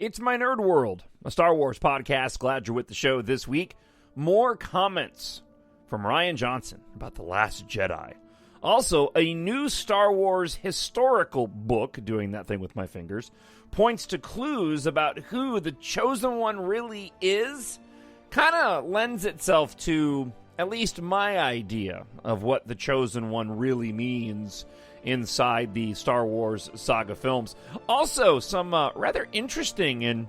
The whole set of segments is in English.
It's My Nerd World, a Star Wars podcast. Glad you're with the show this week. More comments from Rian Johnson about The Last Jedi. Also, a new Star Wars historical book, doing that thing with my fingers, points to clues about who the Chosen One really is. Kind of lends itself to at least my idea of what the Chosen One really means inside the Star Wars saga films. Also, some rather interesting and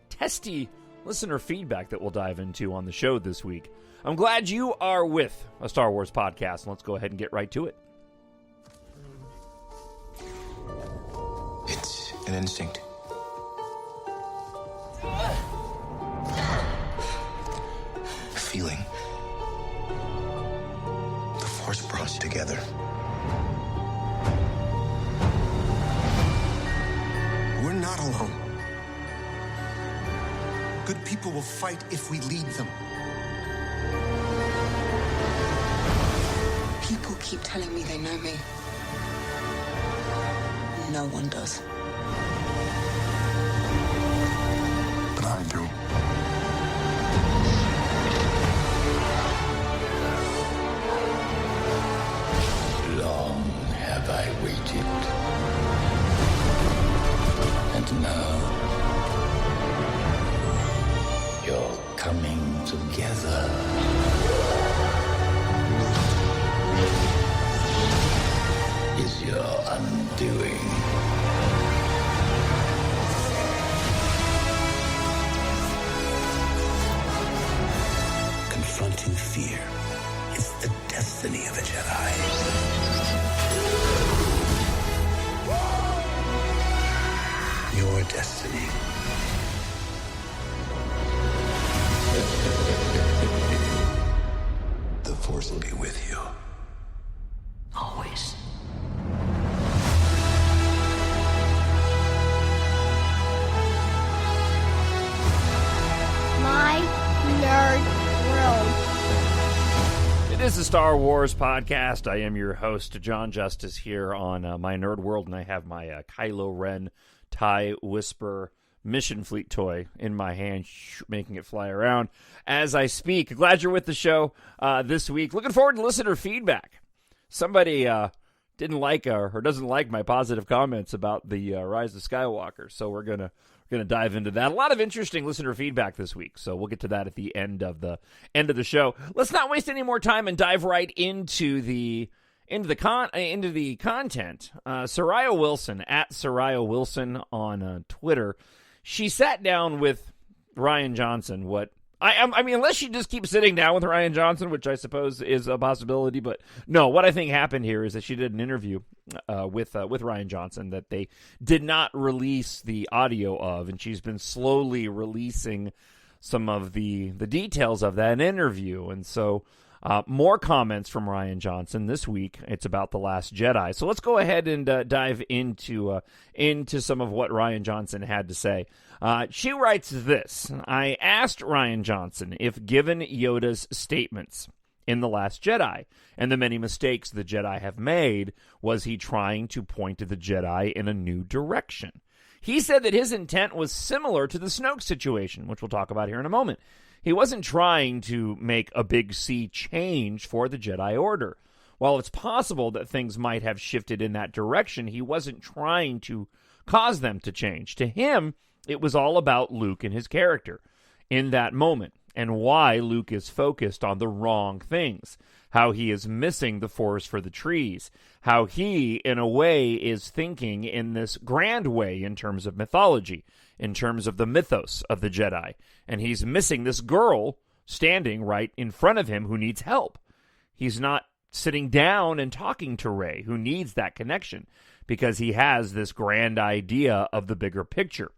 testy listener feedback that we'll dive into on the show this week. I'm glad you are with a Star Wars podcast. Let's go ahead and get right to it. It's an instinct. A feeling. The Force brought us together. We're not alone. Good people will fight if we lead them. People keep telling me they know me. No one does. But I do. Long have I waited. And now, you're coming together. Is your undoing. Confronting fear is the destiny of a Jedi. Your destiny. The Force will be with you. Always. My Nerd World. It is a Star Wars podcast. I am your host, Jon Justice, here on My Nerd World, and I have my Kylo Ren TIE Whisper Mission Fleet toy in my hand, making it fly around as I speak. Glad you're with the show this week. Looking forward to listener feedback. Somebody didn't like or doesn't like my positive comments about the Rise of Skywalker, so we're gonna dive into that. A lot of interesting listener feedback this week, so we'll get to that at the end of the show. Let's not waste any more time and dive right into the content. Soraya Wilson at Soraya Wilson on Twitter. She sat down with Rian Johnson. I mean, unless she just keeps sitting down with Rian Johnson, which I suppose is a possibility, but no, what I think happened here is that she did an interview with Rian Johnson that they did not release the audio of, and she's been slowly releasing some of the details of that interview, and so more comments from Rian Johnson this week. It's about The Last Jedi. So let's go ahead and dive into some of what Rian Johnson had to say. She writes this: I asked Rian Johnson if, given Yoda's statements in The Last Jedi and the many mistakes the Jedi have made, was he trying to point to the Jedi in a new direction? He said that his intent was similar to the Snoke situation, which we'll talk about here in a moment. He wasn't trying to make a big sea change for the Jedi Order. While it's possible that things might have shifted in that direction, he wasn't trying to cause them to change. To him, it was all about Luke and his character in that moment, and why Luke is focused on the wrong things, how he is missing the forest for the trees, how he, in a way, is thinking in this grand way in terms of mythology, in terms of the mythos of the Jedi, and he's missing this girl standing right in front of him who needs help. He's not sitting down and talking to Rey, who needs that connection, because he has this grand idea of the bigger picture.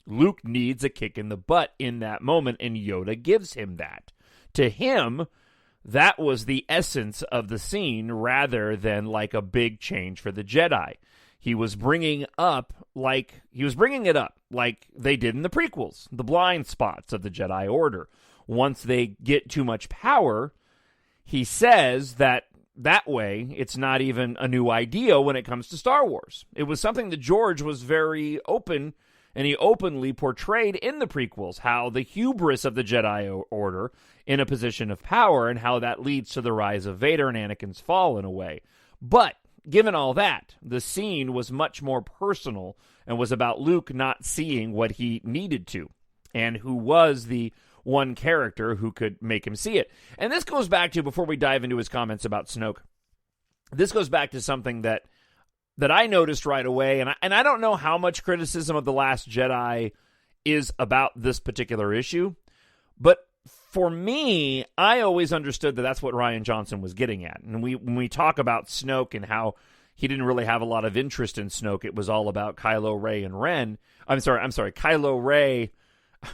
Luke needs a kick in the butt in that moment, and Yoda gives him that. To him, that was the essence of the scene, rather than like a big change for the Jedi. He was bringing it up like they did in the prequels, the blind spots of the Jedi Order. Once they get too much power, he says that way it's not even a new idea when it comes to Star Wars. It was something that George was very open and he openly portrayed in the prequels how the hubris of the Jedi Order in a position of power and how that leads to the rise of Vader and Anakin's fall in a way. But given all that, the scene was much more personal and was about Luke not seeing what he needed to, and who was the one character who could make him see it. And this goes back to, before we dive into his comments about Snoke, this goes back to something that I noticed right away, and I don't know how much criticism of The Last Jedi is about this particular issue, but for me, I always understood that that's what Rian Johnson was getting at. And when we talk about Snoke and how he didn't really have a lot of interest in Snoke, it was all about Kylo Ren and Ren.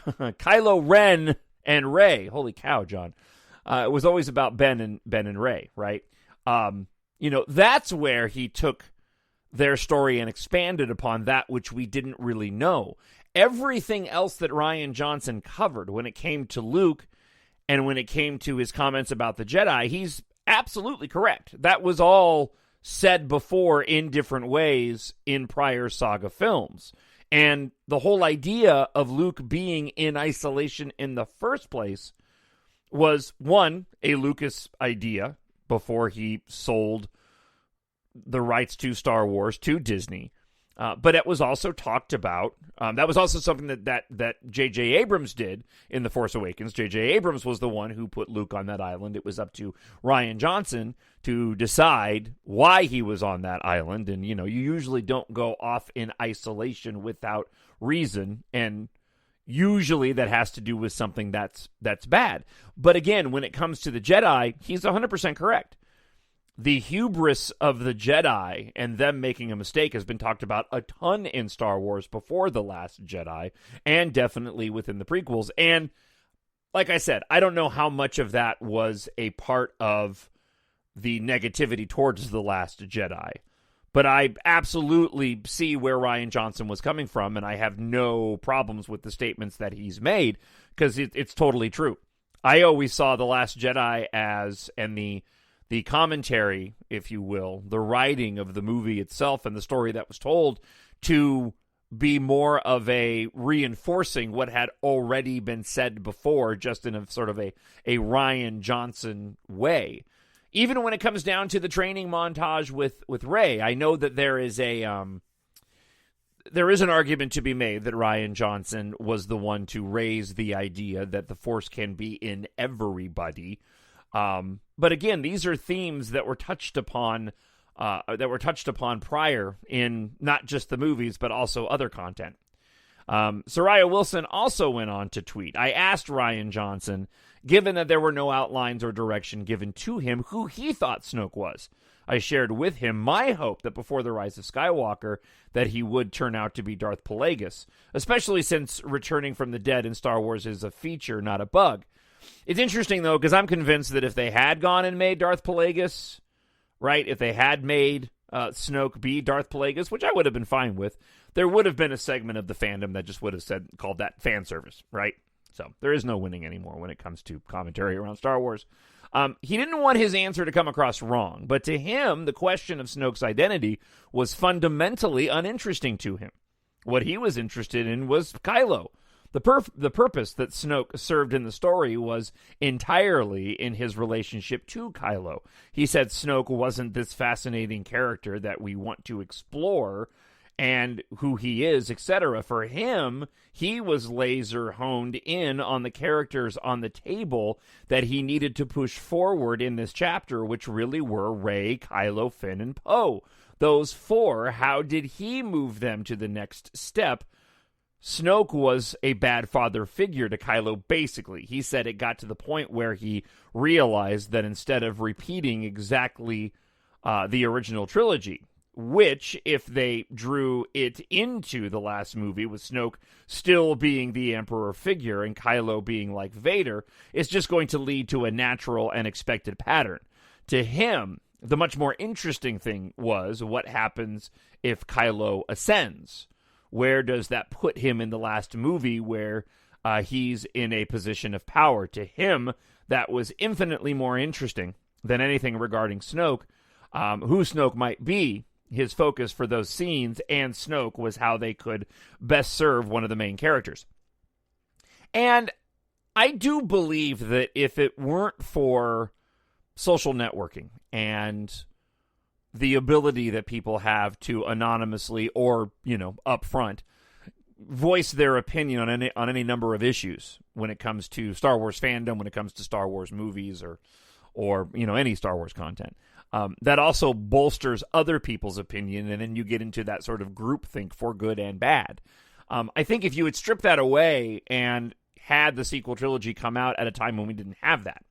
Kylo Ren and Rey. Holy cow, John. It was always about Ben and Rey, right? That's where he took their story and expanded upon that which we didn't really know. Everything else that Rian Johnson covered when it came to Luke and when it came to his comments about the Jedi, he's absolutely correct. That was all said before in different ways in prior saga films. And the whole idea of Luke being in isolation in the first place was, one, a Lucas idea before he sold the rights to Star Wars to Disney. But it was also talked about. That was also something that J.J. Abrams did in The Force Awakens. J.J. Abrams was the one who put Luke on that island. It was up to Rian Johnson to decide why he was on that island. And, you usually don't go off in isolation without reason. And usually that has to do with something that's bad. But again, when it comes to the Jedi, he's 100% correct. The hubris of the Jedi and them making a mistake has been talked about a ton in Star Wars before The Last Jedi, and definitely within the prequels. And like I said, I don't know how much of that was a part of the negativity towards The Last Jedi, but I absolutely see where Rian Johnson was coming from, and I have no problems with the statements that he's made, because it's totally true. I always saw The Last Jedi as, and the commentary, if you will, the writing of the movie itself and the story that was told, to be more of a reinforcing what had already been said before, just in a sort of a Rian Johnson way. Even when it comes down to the training montage with Rey, I know that there is an argument to be made that Rian Johnson was the one to raise the idea that the Force can be in everybody. But again, these are themes that were touched upon prior in not just the movies, but also other content. Soraya Wilson also went on to tweet, I asked Rian Johnson, given that there were no outlines or direction given to him, who he thought Snoke was. I shared with him my hope that before the Rise of Skywalker, that he would turn out to be Darth Plagueis, especially since returning from the dead in Star Wars is a feature, not a bug. It's interesting, though, because I'm convinced that if they had gone and made Darth Plagueis, right, if they had made Snoke be Darth Plagueis, which I would have been fine with, there would have been a segment of the fandom that just would have called that fan service, right? So there is no winning anymore when it comes to commentary around Star Wars. He didn't want his answer to come across wrong, but to him, the question of Snoke's identity was fundamentally uninteresting to him. What he was interested in was Kylo. The purpose that Snoke served in the story was entirely in his relationship to Kylo. He said Snoke wasn't this fascinating character that we want to explore and who he is, etc. For him, he was laser honed in on the characters on the table that he needed to push forward in this chapter, which really were Rey, Kylo, Finn, and Poe. Those four, how did he move them to the next step? Snoke was a bad father figure to Kylo, basically. He said it got to the point where he realized that instead of repeating exactly the original trilogy, which, if they drew it into the last movie, with Snoke still being the Emperor figure and Kylo being like Vader, is just going to lead to a natural and expected pattern. To him, the much more interesting thing was what happens if Kylo ascends. Where does that put him in the last movie where he's in a position of power? To him, that was infinitely more interesting than anything regarding Snoke, who Snoke might be, his focus for those scenes and Snoke was how they could best serve one of the main characters. And I do believe that if it weren't for social networking and the ability that people have to anonymously or, up front voice their opinion on any number of issues when it comes to Star Wars fandom, when it comes to Star Wars movies or any Star Wars content. That also bolsters other people's opinion, and then you get into that sort of groupthink for good and bad. I think if you would strip that away and had the sequel trilogy come out at a time when we didn't have that,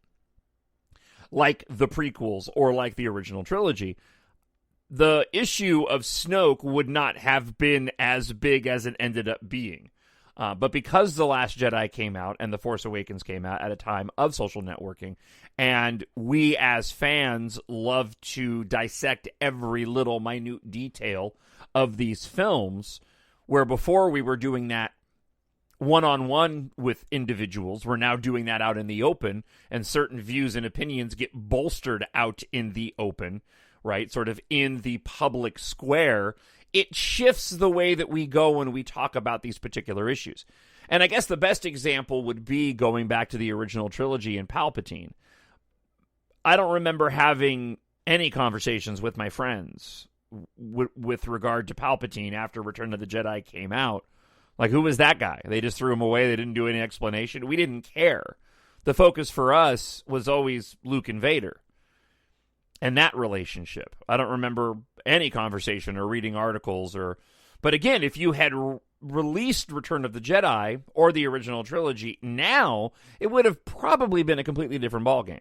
like the prequels or like the original trilogy, the issue of Snoke would not have been as big as it ended up being. But because The Last Jedi came out and The Force Awakens came out at a time of social networking, and we as fans love to dissect every little minute detail of these films, where before we were doing that one-on-one with individuals, we're now doing that out in the open, and certain views and opinions get bolstered out in the open, right? Sort of in the public square. It shifts the way that we go when we talk about these particular issues. And I guess the best example would be going back to the original trilogy and Palpatine. I don't remember having any conversations with my friends with regard to Palpatine after Return of the Jedi came out. Like, who was that guy? They just threw him away. They didn't do any explanation. We didn't care. The focus for us was always Luke and Vader and that relationship. I don't remember any conversation or reading articles but again, if you had released Return of the Jedi or the original trilogy now, it would have probably been a completely different ballgame,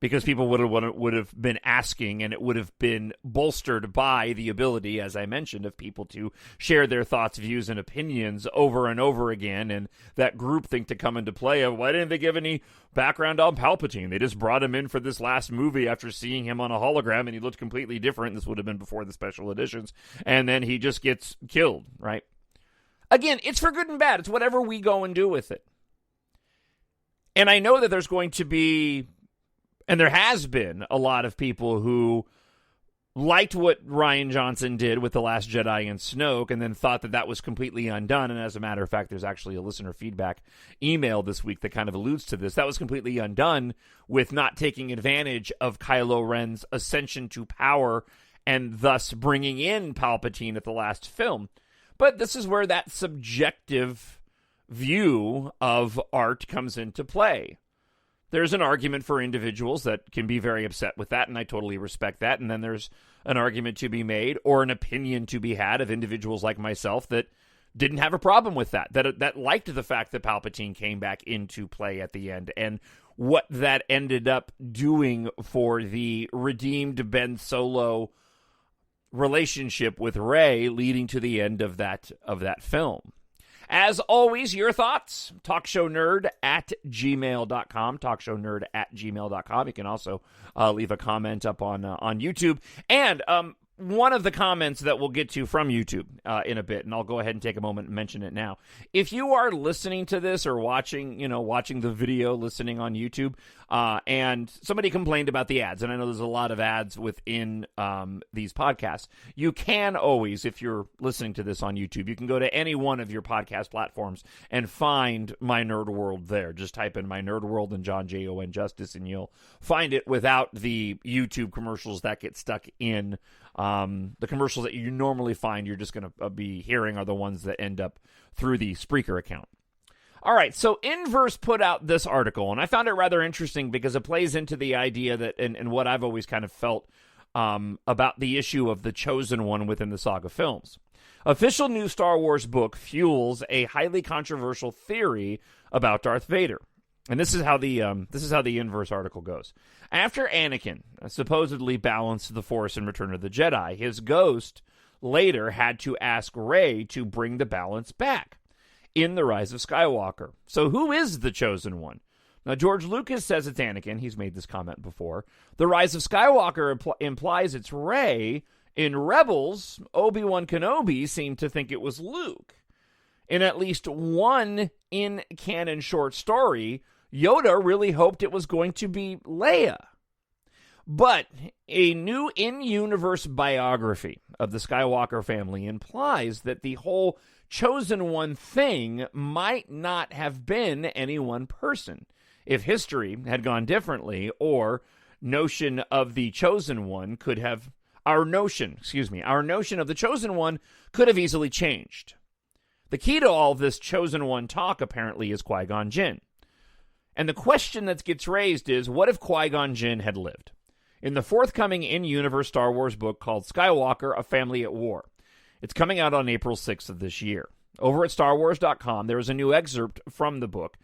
because people would have been asking, and it would have been bolstered by the ability, as I mentioned, of people to share their thoughts, views, and opinions over and over again, and that groupthink to come into play of, why didn't they give any background on Palpatine? They just brought him in for this last movie after seeing him on a hologram, and he looked completely different. This would have been before the special editions, and then he just gets killed, right? Again, it's for good and bad. It's whatever we go and do with it. And I know that there's going to be, and there has been, a lot of people who liked what Rian Johnson did with The Last Jedi and Snoke, and then thought that that was completely undone. And as a matter of fact, there's actually a listener feedback email this week that kind of alludes to this. That was completely undone with not taking advantage of Kylo Ren's ascension to power and thus bringing in Palpatine at the last film. But this is where that subjective view of art comes into play. There's an argument for individuals that can be very upset with that, and I totally respect that. And then there's an argument to be made, or an opinion to be had, of individuals like myself that didn't have a problem with that liked the fact that Palpatine came back into play at the end, and what that ended up doing for the redeemed Ben Solo relationship with Rey, leading to the end of that film. As always, your thoughts, TalkShowNerd at gmail.com, TalkShowNerd@gmail.com. You can also leave a comment up on YouTube. And one of the comments that we'll get to from YouTube in a bit, and I'll go ahead and take a moment and mention it now. If you are listening to this or watching the video, listening on YouTube, and somebody complained about the ads, and I know there's a lot of ads within these podcasts, you can always, if you're listening to this on YouTube, you can go to any one of your podcast platforms and find My Nerd World there. Just type in My Nerd World and Jon Justice, and you'll find it without the YouTube commercials that get stuck in. The commercials that you normally find you're just going to be hearing are the ones that end up through the Spreaker account. All right, so Inverse put out this article, and I found it rather interesting because it plays into the idea that, and what I've always kind of felt about the issue of the Chosen One within the saga films. Official new Star Wars book fuels a highly controversial theory about Darth Vader. And this is how the Inverse article goes. After Anakin supposedly balanced the Force in Return of the Jedi, his ghost later had to ask Rey to bring the balance back in the Rise of Skywalker. So who is the Chosen One? Now, George Lucas says it's Anakin. He's made this comment before. The Rise of Skywalker implies it's Rey. In Rebels, Obi-Wan Kenobi seemed to think it was Luke. In at least one in-canon short story, Yoda really hoped it was going to be Leia. But a new in-universe biography of the Skywalker family implies that the whole Chosen One thing might not have been any one person. If history had gone differently, or notion of the Chosen One could have... Our notion of the Chosen One could have easily changed. The key to all this Chosen One talk, apparently, is Qui-Gon Jinn. And the question that gets raised is, what if Qui-Gon Jinn had lived? In the forthcoming in-universe Star Wars book called Skywalker, A Family at War. It's coming out on April 6th of this year. Over at StarWars.com, there is a new excerpt from the book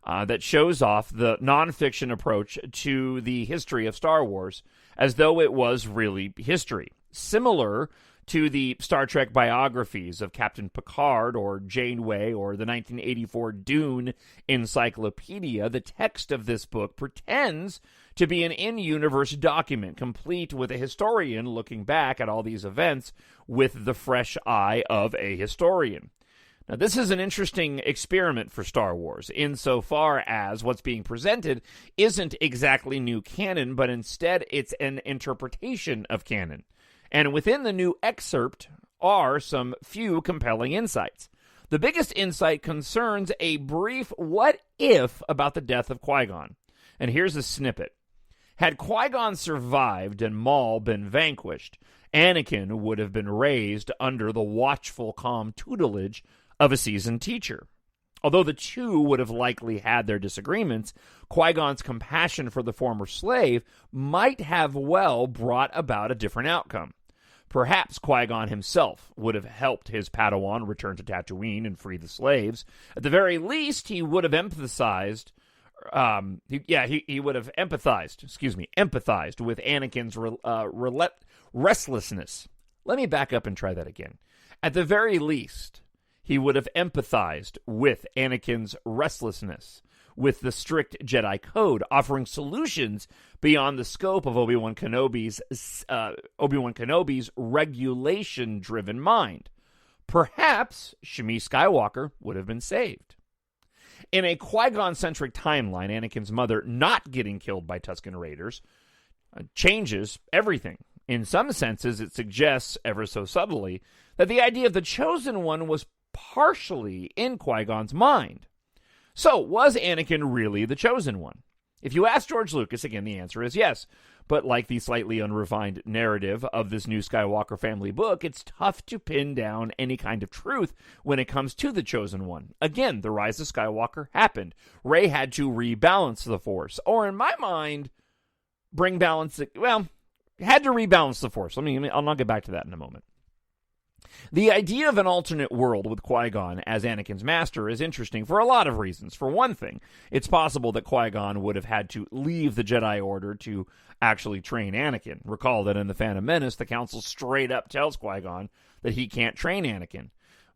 that shows off the nonfiction approach to the history of Star Wars as though it was really history. Similar to the Star Trek biographies of Captain Picard or Janeway or the 1984 Dune Encyclopedia, the text of this book pretends to be an in-universe document, complete with a historian looking back at all these events with the fresh eye of a historian. Now, this is an interesting experiment for Star Wars, insofar as what's being presented isn't exactly new canon, but instead it's an interpretation of canon. And within the new excerpt are some few compelling insights. The biggest insight concerns a brief what if about the death of Qui-Gon. And here's a snippet. Had Qui-Gon survived and Maul been vanquished, Anakin would have been raised under the watchful, calm tutelage of a seasoned teacher. Although the two would have likely had their disagreements, Qui-Gon's compassion for the former slave might have well brought about a different outcome. Perhaps Qui-Gon himself would have helped his Padawan return to Tatooine and free the slaves. At the very least, he would have empathized with Anakin's restlessness. Let me back up and try that again. At the very least, he would have empathized with Anakin's restlessness, with the strict Jedi code, offering solutions beyond the scope of Obi-Wan Kenobi's regulation-driven mind. Perhaps Shmi Skywalker would have been saved. In a Qui-Gon-centric timeline, Anakin's mother not getting killed by Tusken Raiders changes everything. In some senses, it suggests, ever so subtly, that the idea of the Chosen One was partially in Qui-Gon's mind. So, was Anakin really the Chosen One? If you ask George Lucas, again, the answer is yes. But like the slightly unrefined narrative of this new Skywalker family book, it's tough to pin down any kind of truth when it comes to the Chosen One. Again, the Rise of Skywalker happened. Rey had to rebalance the Force. Or in my mind, had to rebalance the Force. I'll get back to that in a moment. The idea of an alternate world with Qui-Gon as Anakin's master is interesting for a lot of reasons. For one thing, it's possible that Qui-Gon would have had to leave the Jedi Order to actually train Anakin. Recall that in The Phantom Menace, the Council straight up tells Qui-Gon that he can't train Anakin.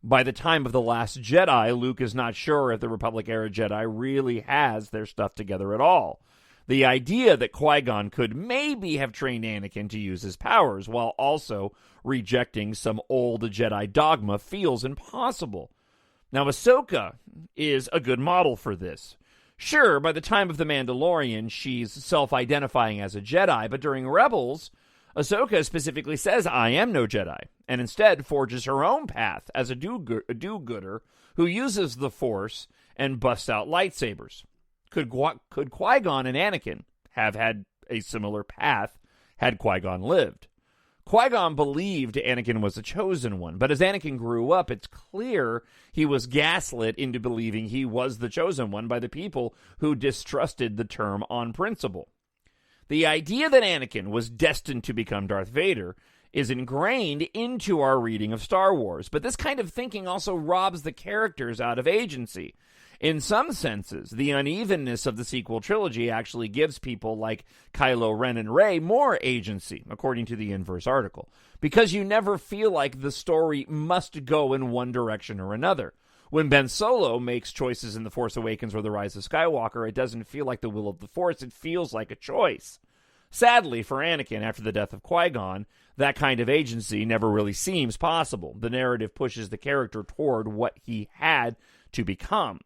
By the time of The Last Jedi, Luke is not sure if the Republic-era Jedi really has their stuff together at all. The idea that Qui-Gon could maybe have trained Anakin to use his powers while also rejecting some old Jedi dogma feels impossible. Now, Ahsoka is a good model for this. Sure, by the time of The Mandalorian, she's self-identifying as a Jedi, but during Rebels, Ahsoka specifically says, "I am no Jedi," and instead forges her own path as a do-gooder who uses the Force and busts out lightsabers. Could Qui-Gon and Anakin have had a similar path had Qui-Gon lived? Qui-Gon believed Anakin was the Chosen One, but as Anakin grew up, it's clear he was gaslit into believing he was the Chosen One by the people who distrusted the term on principle. The idea that Anakin was destined to become Darth Vader is ingrained into our reading of Star Wars, but this kind of thinking also robs the characters out of agency. In some senses, the unevenness of the sequel trilogy actually gives people like Kylo Ren and Rey more agency, according to the Inverse article, because you never feel like the story must go in one direction or another. When Ben Solo makes choices in The Force Awakens or The Rise of Skywalker, it doesn't feel like the will of the Force, it feels like a choice. Sadly, for Anakin, after the death of Qui-Gon, that kind of agency never really seems possible. The narrative pushes the character toward what he had to become.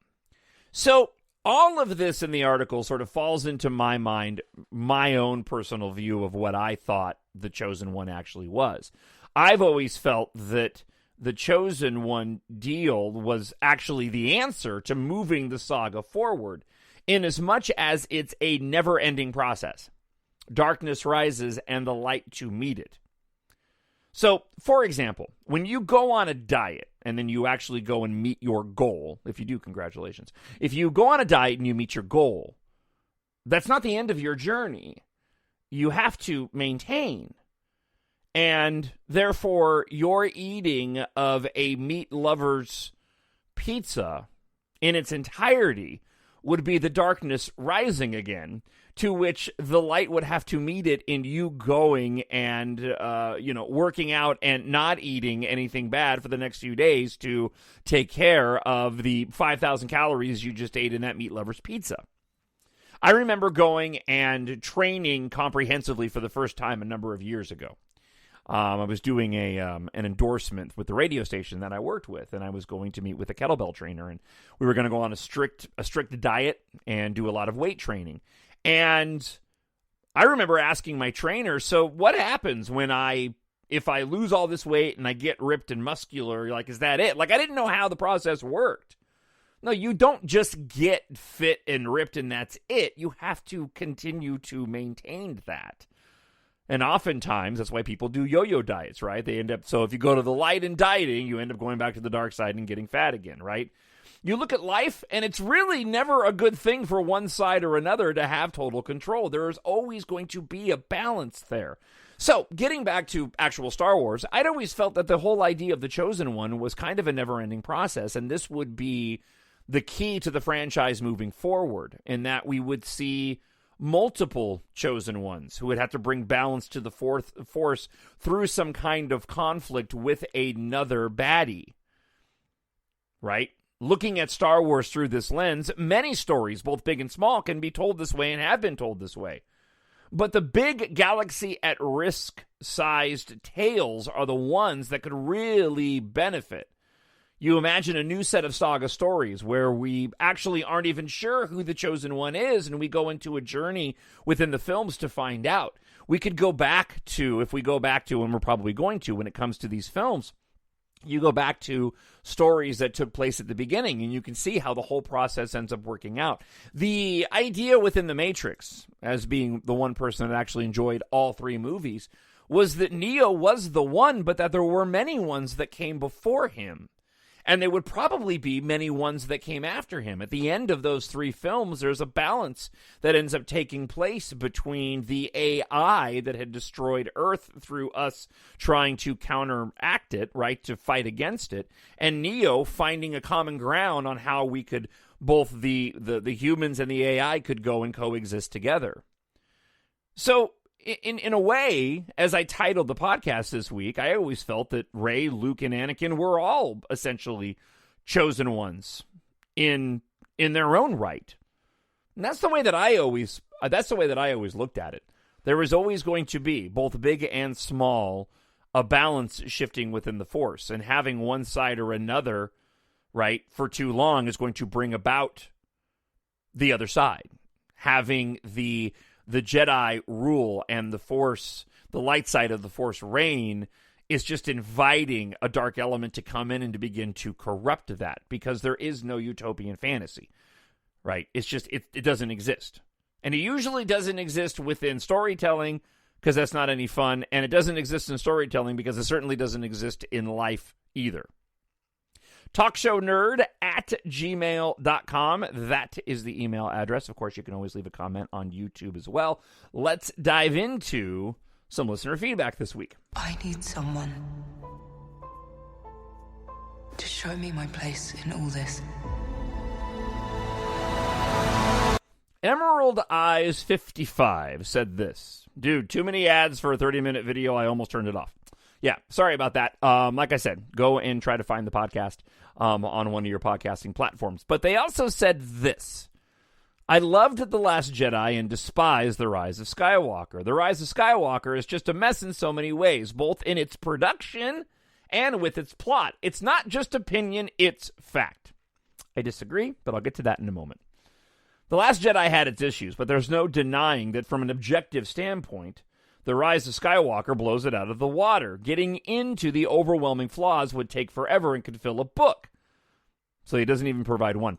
So, all of this in the article sort of falls into my mind, my own personal view of what I thought the Chosen One actually was. I've always felt that the Chosen One deal was actually the answer to moving the saga forward, in as much as it's a never-ending process. Darkness rises and the light to meet it. So, for example, when you go on a diet and then you actually go and meet your goal, if you do, congratulations. If you go on a diet and you meet your goal, that's not the end of your journey. You have to maintain. And therefore, your eating of a meat lover's pizza in its entirety would be the darkness rising again, to which the light would have to meet it in you going and, working out and not eating anything bad for the next few days to take care of the 5,000 calories you just ate in that meat lover's pizza. I remember going and training comprehensively for the first time a number of years ago. I was doing an endorsement with the radio station that I worked with, and I was going to meet with a kettlebell trainer, and we were going to go on a strict diet and do a lot of weight training. And I remember asking my trainer, so what happens if I lose all this weight and I get ripped and muscular? Like, is that it? Like, I didn't know how the process worked. No, you don't just get fit and ripped and that's it. You have to continue to maintain that. And oftentimes, that's why people do yo-yo diets, right? So if you go to the light in dieting, you end up going back to the dark side and getting fat again, right? You look at life, and it's really never a good thing for one side or another to have total control. There is always going to be a balance there. So, getting back to actual Star Wars, I'd always felt that the whole idea of the Chosen One was kind of a never-ending process, and this would be the key to the franchise moving forward, in that we would see multiple Chosen Ones who would have to bring balance to the Force through some kind of conflict with another baddie, right? Looking at Star Wars through this lens, many stories, both big and small, can be told this way and have been told this way. But the big galaxy at risk sized tales are the ones that could really benefit. You imagine a new set of saga stories where we actually aren't even sure who the Chosen One is, and we go into a journey within the films to find out. We could go back to, and we're probably going to when it comes to these films, you go back to stories that took place at the beginning, and you can see how the whole process ends up working out. The idea within The Matrix, as being the one person that actually enjoyed all three movies, was that Neo was the one, but that there were many ones that came before him. And there would probably be many ones that came after him. At the end of those three films, there's a balance that ends up taking place between the AI that had destroyed Earth through us trying to counteract it, right, to fight against it, and Neo finding a common ground on how we could, both the humans and the AI could go and coexist together. So, in a way, as I titled the podcast this week, I always felt that Rey, Luke, and Anakin were all essentially chosen ones in their own right. And that's the way that I always looked at it. There was always going to be, both big and small, a balance shifting within the Force, and having one side or another, right, for too long is going to bring about the other side. Having the Jedi rule and the Force, the light side of the Force reign, is just inviting a dark element to come in and to begin to corrupt that, because there is no utopian fantasy, right? It's just, it doesn't exist. And it usually doesn't exist within storytelling, because that's not any fun, and it doesn't exist in storytelling because it certainly doesn't exist in life either. TalkShowNerd at gmail.com. That is the email address. Of course, you can always leave a comment on YouTube as well. Let's dive into some listener feedback this week. I need someone to show me my place in all this. Emerald Eyes 55 said this. Dude, too many ads for a 30-minute video. I almost turned it off. Yeah, sorry about that. Like I said, go and try to find the podcast on one of your podcasting platforms. But they also said this. I loved The Last Jedi and despised The Rise of Skywalker. The Rise of Skywalker is just a mess in so many ways, both in its production and with its plot. It's not just opinion, it's fact. I disagree, but I'll get to that in a moment. The Last Jedi had its issues, but there's no denying that from an objective standpoint, The Rise of Skywalker blows it out of the water. Getting into the overwhelming flaws would take forever and could fill a book. So he doesn't even provide one.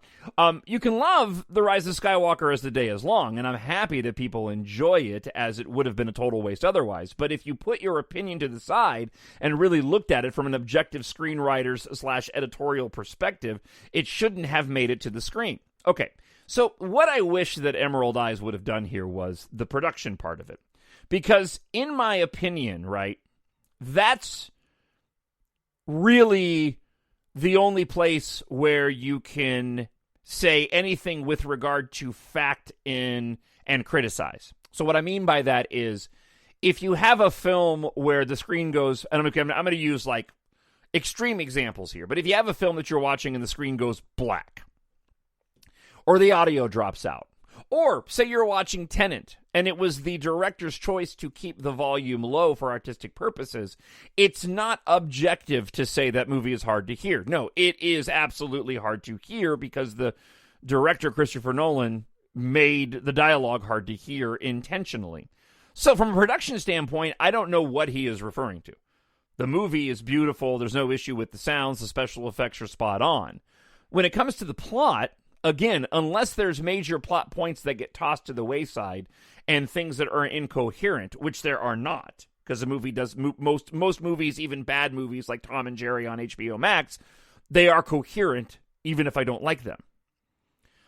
You can love The Rise of Skywalker as the day is long, and I'm happy that people enjoy it, as it would have been a total waste otherwise. But if you put your opinion to the side and really looked at it from an objective screenwriter's / editorial perspective, it shouldn't have made it to the screen. Okay, so what I wish that Emerald Eyes would have done here was the production part of it. Because in my opinion, right, that's really the only place where you can say anything with regard to fact in and criticize. So what I mean by that is, if you have a film where the screen goes, and I'm going to use like extreme examples here, but if you have a film that you're watching and the screen goes black, or the audio drops out, or say you're watching Tenet and it was the director's choice to keep the volume low for artistic purposes, it's not objective to say that movie is hard to hear. No, it is absolutely hard to hear because the director, Christopher Nolan, made the dialogue hard to hear intentionally. So from a production standpoint, I don't know what he is referring to. The movie is beautiful. There's no issue with the sounds. The special effects are spot on. When it comes to the plot, again, unless there's major plot points that get tossed to the wayside and things that are incoherent, which there are not, because the movie does most movies, even bad movies like Tom and Jerry on HBO Max, they are coherent even if I don't like them.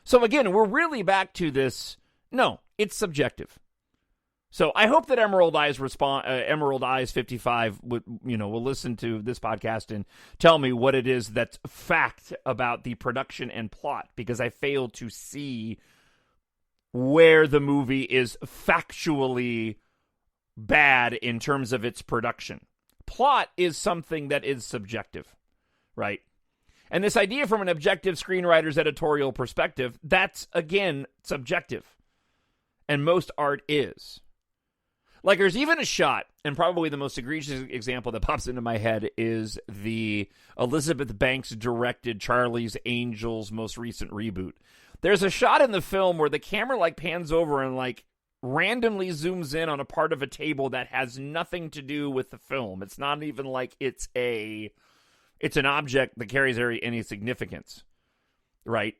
So again, we're really back to this. No, it's subjective. So I hope that Emerald Eyes 55 will listen to this podcast and tell me what it is that's fact about the production and plot, because I fail to see where the movie is factually bad in terms of its production. Plot is something that is subjective, right? And this idea from an objective screenwriter's editorial perspective, that's, again, subjective. And most art is. Like, there's even a shot, and probably the most egregious example that pops into my head is the Elizabeth Banks-directed Charlie's Angels most recent reboot. There's a shot in the film where the camera, like, pans over and, like, randomly zooms in on a part of a table that has nothing to do with the film. It's not even like it's an object that carries any significance, right?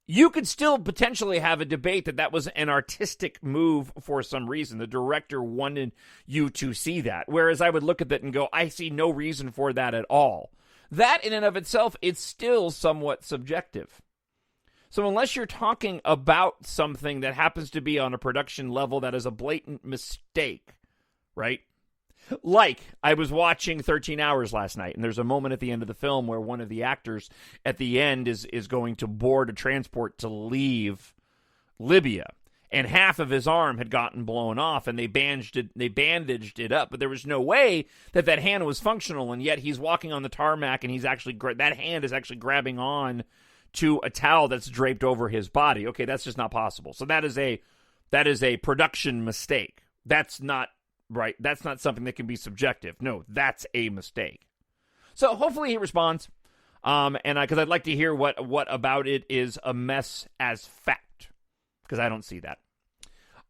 You could still potentially have a debate that was an artistic move for some reason. The director wanted you to see that. Whereas I would look at that and go, I see no reason for that at all. That in and of itself is still somewhat subjective. So unless you're talking about something that happens to be on a production level that is a blatant mistake, right? Like, I was watching 13 Hours last night, and there's a moment at the end of the film where one of the actors at the end is going to board a transport to leave Libya, and half of his arm had gotten blown off, and they bandaged it up, but there was no way that hand was functional, and yet he's walking on the tarmac, and he's actually that hand is actually grabbing on to a towel that's draped over his body. Okay, that's just not possible. So that is a production mistake. That's not right. That's not something that can be subjective. No, that's a mistake. So hopefully he responds. And because I'd like to hear what about it is a mess as fact, because I don't see that.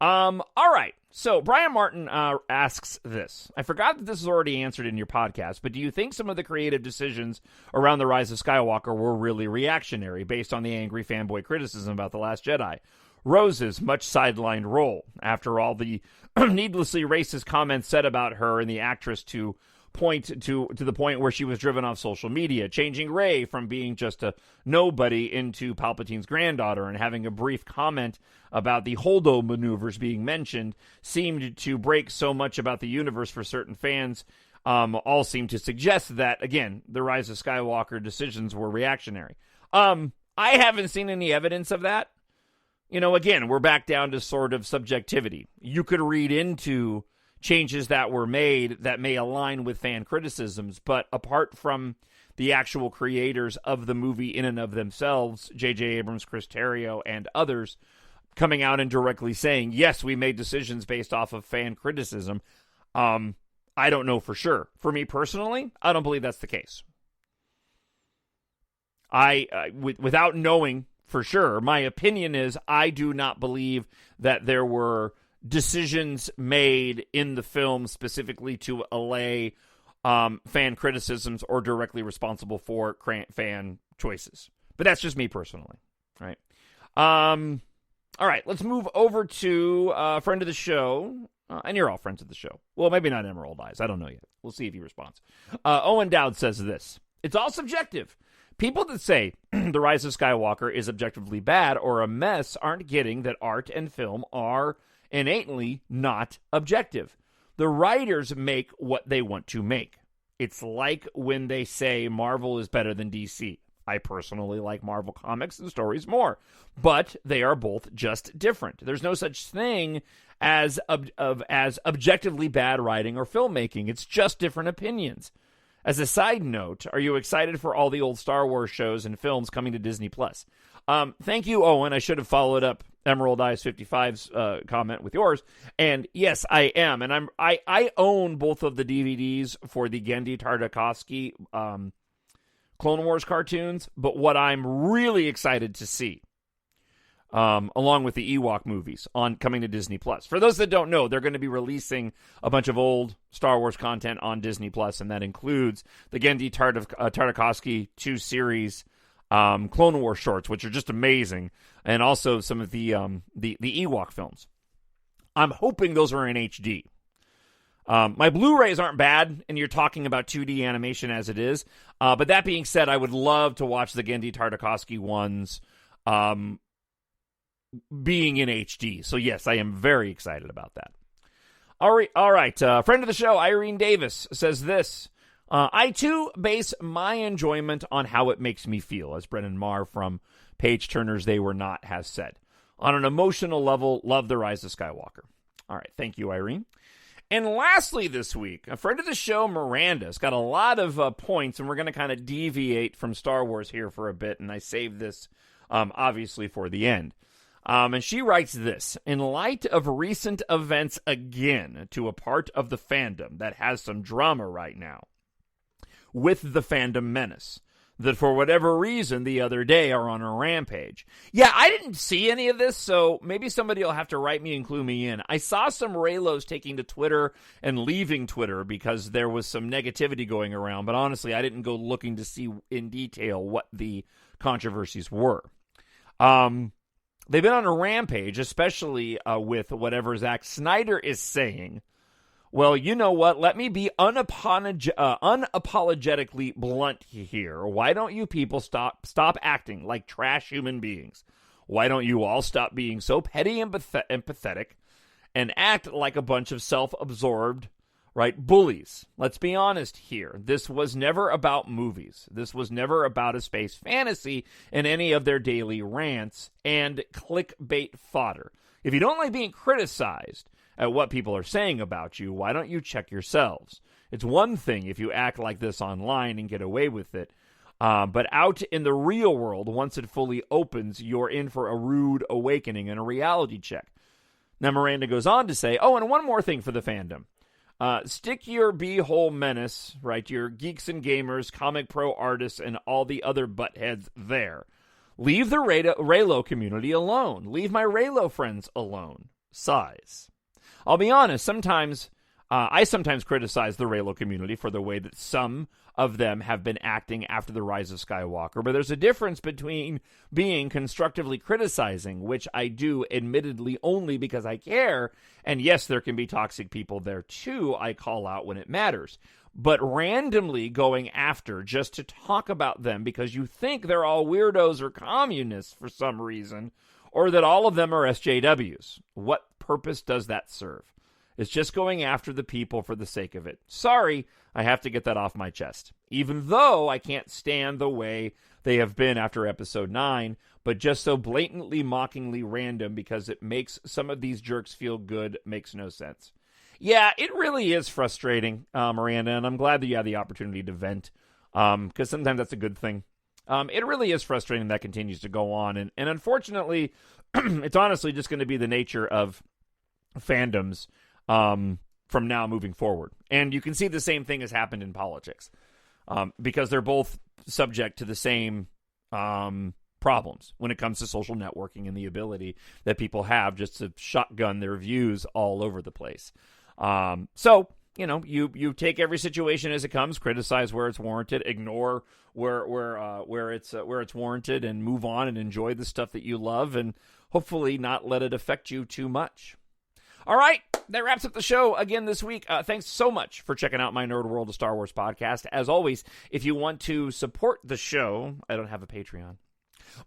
All right. So Brian Martin asks this. I forgot that this is already answered in your podcast, but do you think some of the creative decisions around the Rise of Skywalker were really reactionary based on the angry fanboy criticism about The Last Jedi? Rose's much sidelined role. After all, the needlessly racist comments said about her and the actress to the point where she was driven off social media, changing Rey from being just a nobody into Palpatine's granddaughter, and having a brief comment about the Holdo maneuvers being mentioned seemed to break so much about the universe for certain fans. All seem to suggest that, again, the Rise of Skywalker decisions were reactionary. I haven't seen any evidence of that. You know, again, we're back down to sort of subjectivity. You could read into changes that were made that may align with fan criticisms, but apart from the actual creators of the movie in and of themselves, J.J. Abrams, Chris Terrio, and others, coming out and directly saying, yes, we made decisions based off of fan criticism, I don't know for sure. For me personally, I don't believe that's the case. Without knowing for sure. My opinion is I do not believe that there were decisions made in the film specifically to allay fan criticisms or directly responsible for fan choices. But that's just me personally, right? All right, let's move over to a friend of the show. And you're all friends of the show. Well, maybe not Emerald Eyes. I don't know yet. We'll see if he responds. Owen Dowd says this. It's all subjective. People that say The Rise of Skywalker is objectively bad or a mess aren't getting that art and film are innately not objective. The writers make what they want to make. It's like when they say Marvel is better than DC. I personally like Marvel comics and stories more, but they are both just different. There's no such thing as objectively bad writing or filmmaking. It's just different opinions. As a side note, are you excited for all the old Star Wars shows and films coming to Disney+? Thank you, Owen. I should have followed up Emerald Eyes 55's comment with yours. And yes, I am. And I own both of the DVDs for the Genndy Tartakovsky Clone Wars cartoons. But what I'm really excited to see, along with the Ewok movies coming to Disney+. For those that don't know, they're going to be releasing a bunch of old Star Wars content on Disney+, and that includes the Genndy Tartakovsky 2-series Clone Wars shorts, which are just amazing, and also some of the Ewok films. I'm hoping those are in HD. My Blu-rays aren't bad, and you're talking about 2D animation as it is. But that being said, I would love to watch the Genndy Tartakovsky ones being in HD. So yes, I am very excited about that. All right. Friend of the show, Irene Davis, says this. I, too, base my enjoyment on how it makes me feel, as Brennan Marr from Page Turner's They Were Not has said. On an emotional level, love The Rise of Skywalker. All right. Thank you, Irene. And lastly this week, a friend of the show, Miranda, has got a lot of points, and we're going to kind of deviate from Star Wars here for a bit, and I saved this, obviously, for the end. And she writes this. In light of recent events again to a part of the fandom that has some drama right now with the fandom menace that for whatever reason the other day are on a rampage. Yeah, I didn't see any of this, so maybe somebody will have to write me and clue me in. I saw some Reylos taking to Twitter and leaving Twitter because there was some negativity going around, but honestly, I didn't go looking to see in detail what the controversies were. They've been on a rampage, especially with whatever Zack Snyder is saying. Well, you know what? Let me be unapologetically blunt here. Why don't you people stop acting like trash human beings? Why don't you all stop being so petty and pathetic and act like a bunch of self-absorbed, right, bullies? Let's be honest here. This was never about movies. This was never about a space fantasy in any of their daily rants and clickbait fodder. If you don't like being criticized at what people are saying about you, why don't you check yourselves? It's one thing if you act like this online and get away with it, but out in the real world, once it fully opens, you're in for a rude awakening and a reality check. Now, Miranda goes on to say, and one more thing for the fandom. Stick your b-hole menace, right, your geeks and gamers, comic pro artists, and all the other buttheads there. Leave the Reylo community alone. Leave my Reylo friends alone. Sighs. I'll be honest, I sometimes criticize the Reylo community for the way that some of them have been acting after the Rise of Skywalker, but there's a difference between being constructively criticizing, which I do admittedly only because I care, and yes, there can be toxic people there too, I call out when it matters, but randomly going after just to talk about them because you think they're all weirdos or communists for some reason, or that all of them are SJWs. What purpose does that serve? It's just going after the people for the sake of it. Sorry, I have to get that off my chest. Even though I can't stand the way they have been after Episode 9, but just so blatantly, mockingly random because it makes some of these jerks feel good makes no sense. Yeah, it really is frustrating, Miranda, and I'm glad that you had the opportunity to vent, because sometimes that's a good thing. It really is frustrating that continues to go on, and unfortunately, it's honestly just going to be the nature of fandoms from now moving forward. And you can see the same thing has happened in politics, because they're both subject to the same problems when it comes to social networking and the ability that people have just to shotgun their views all over the place. So, you take every situation as it comes, criticize where it's warranted, ignore where it's warranted, and move on and enjoy the stuff that you love, and hopefully not let it affect you too much. All right, that wraps up the show again this week. Thanks so much for checking out my Nerd World of Star Wars podcast. As always, if you want to support the show, I don't have a Patreon,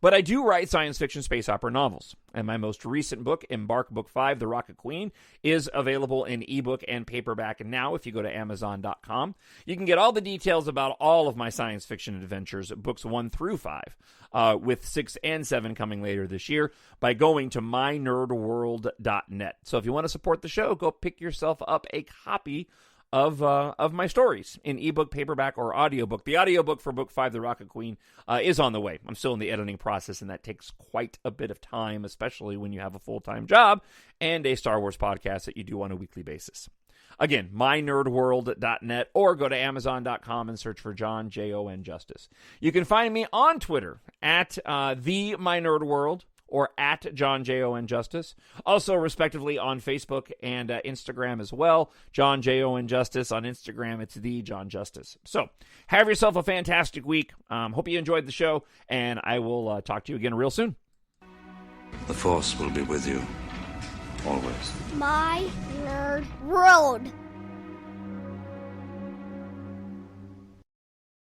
but I do write science fiction space opera novels. And my most recent book, EMBARK Book 5, The Rocket Queen, is available in ebook and paperback now if you go to Amazon.com. You can get all the details about all of my science fiction adventures, books 1 through 5, with 6 and 7 coming later this year, by going to mynerdworld.net. So if you want to support the show, go pick yourself up a copy of my stories in ebook, paperback, or audiobook. The audiobook for Book 5, The Rocket Queen, is on the way. I'm still in the editing process, and that takes quite a bit of time, especially when you have a full-time job and a Star Wars podcast that you do on a weekly basis. Again, mynerdworld.net, or go to Amazon.com and search for Jon, Jon Justice. You can find me on Twitter at @MyNerdWorld, or at Jon Jon Justice. Also, respectively, on Facebook and Instagram as well. Jon Jon Justice. On Instagram, it's the Jon Justice. So, have yourself a fantastic week. Hope you enjoyed the show, and I will talk to you again real soon. The Force will be with you, always. My Nerd World.